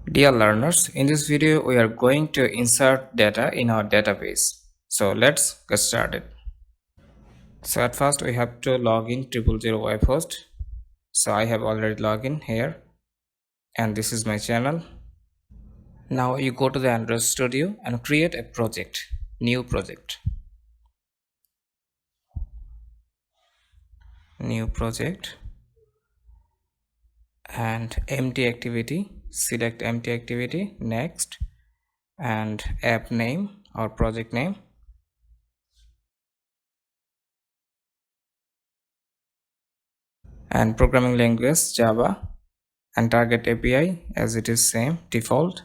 Dear learners, in this video we are going to insert data in our database. So let's get started. So at first we have to log in 000 web host. So I have already logged in here and this is my channel. Now you go to the Android Studio and create a project, new project. New project and empty activity. Select empty activity, next, and app name or project name. And programming language Java and target API as it is same default.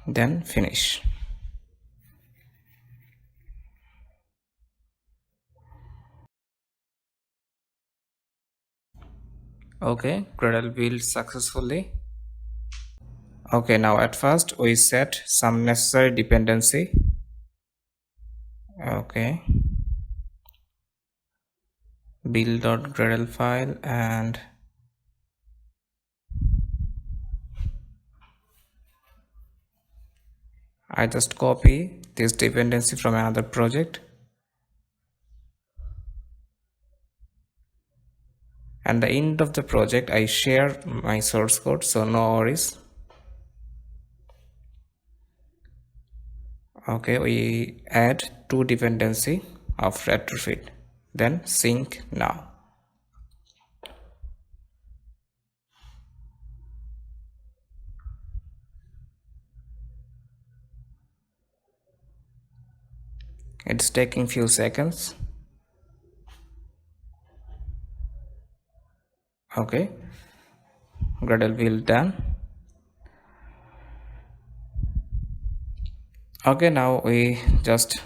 Then finish. Okay, Gradle built successfully. Okay, now at first we set some necessary dependency. Okay, build.gradle file, and I just copy this dependency from another project, and the end of the project I share my source code, so no worries. Okay, we add two dependency of retrofit, then sync now. It's taking few seconds. Okay, Gradle build done. Okay, now we just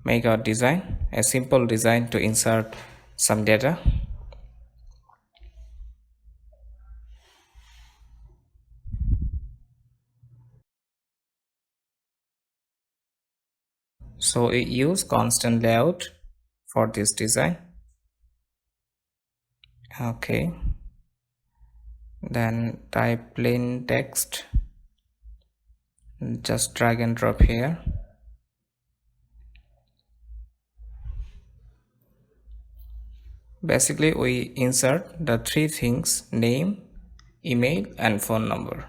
make our design, a simple design to insert some data. So we use constant layout for this design. Okay, then type plain text, just drag and drop here. Basically we insert the three things: name, email and phone number.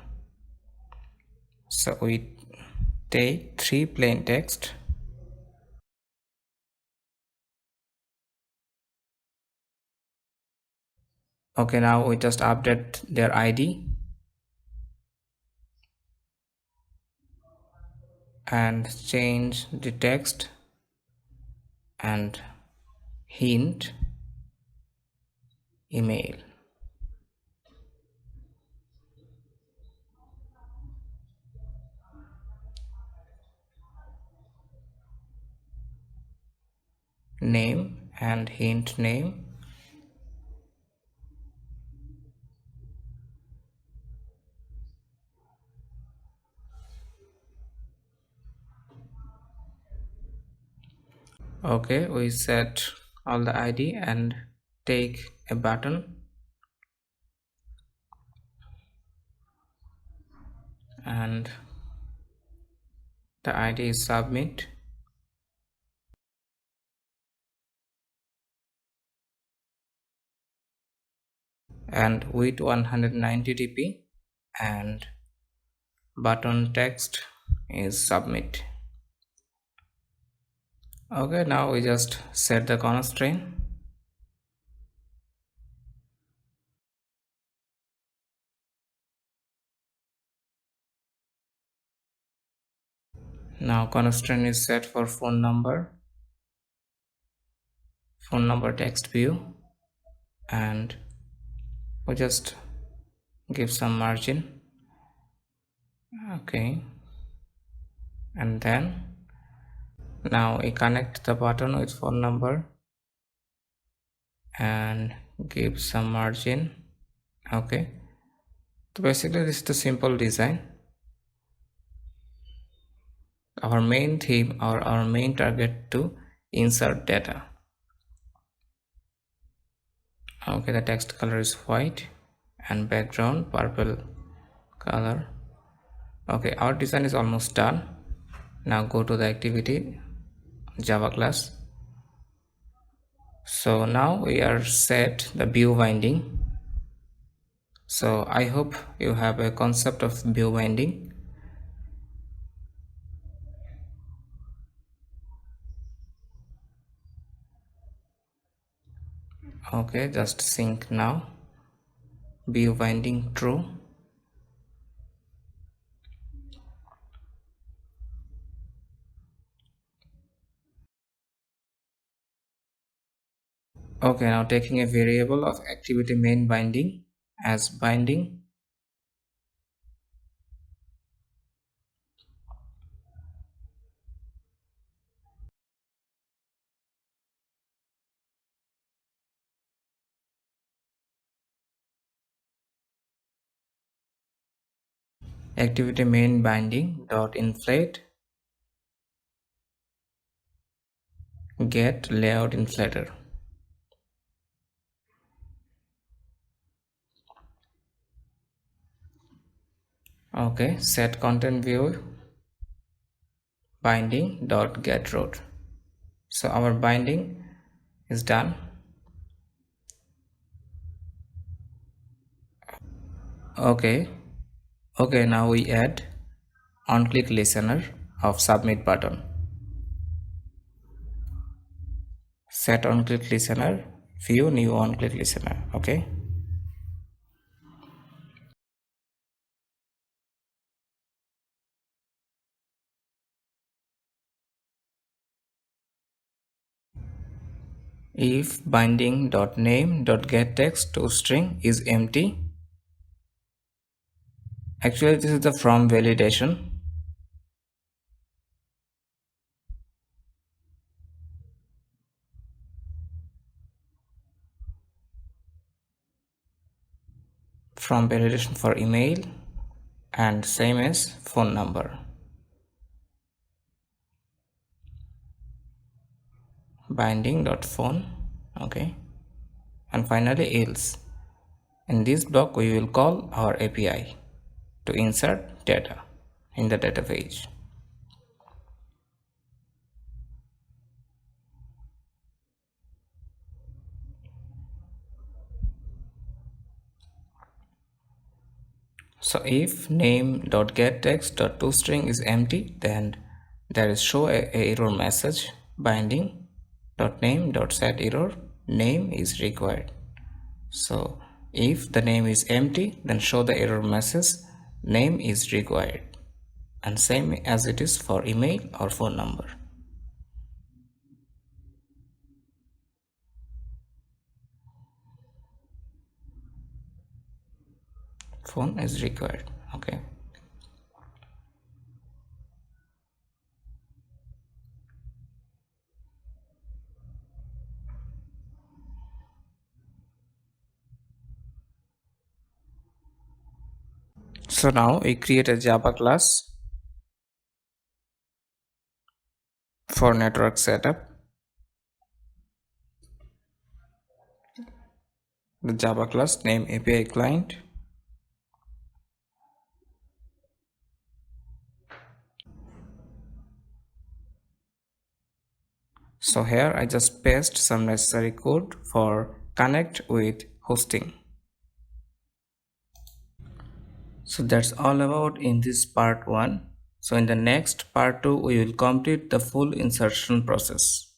So we take three plain text. Okay, now we just update their ID and change the text and hint email. Name and hint name. Okay, we set all the ID and take a button and the ID is submit. And width 190 dp and button text is submit. Okay, now we just set the constraint. Now constraint is set for phone number text view, and we just give some margin. Okay, and then now we connect the button with phone number and give some margin. Okay, so basically this is the simple design. Our main theme or our main target to insert data. Okay, the text color is white and background purple color. Okay, our design is almost done. Now go to the activity Java class. So now we are set the view binding. So I hope you have a concept of view binding. Okay, just sync now. View binding true. Okay, now taking a variable of activity main binding as binding. Activity main binding dot inflate get layout inflator. Okay, set content view binding dot get root. So our binding is done. Okay, now we add on click listener of submit button. Set on click listener, view new on click listener. Okay, if binding dot name dot get text to string is empty. Actually this is the from validation. From validation for email and same as phone number. Binding dot phone. Okay, and finally else. In this block we will call our API to insert data in the data page. So if name dot get text dot toString is empty, then there is show a error message. Binding dot name dot set error name is required. So if the name is empty, then show the error message name is required, and same as it is for email or phone number. Phone is required. Okay, so now we create a Java class for network setup. The Java class name API client. So here I just paste some necessary code for connect with hosting. So that's all about in this part 1. So in the next part 2 we will complete the full insertion process.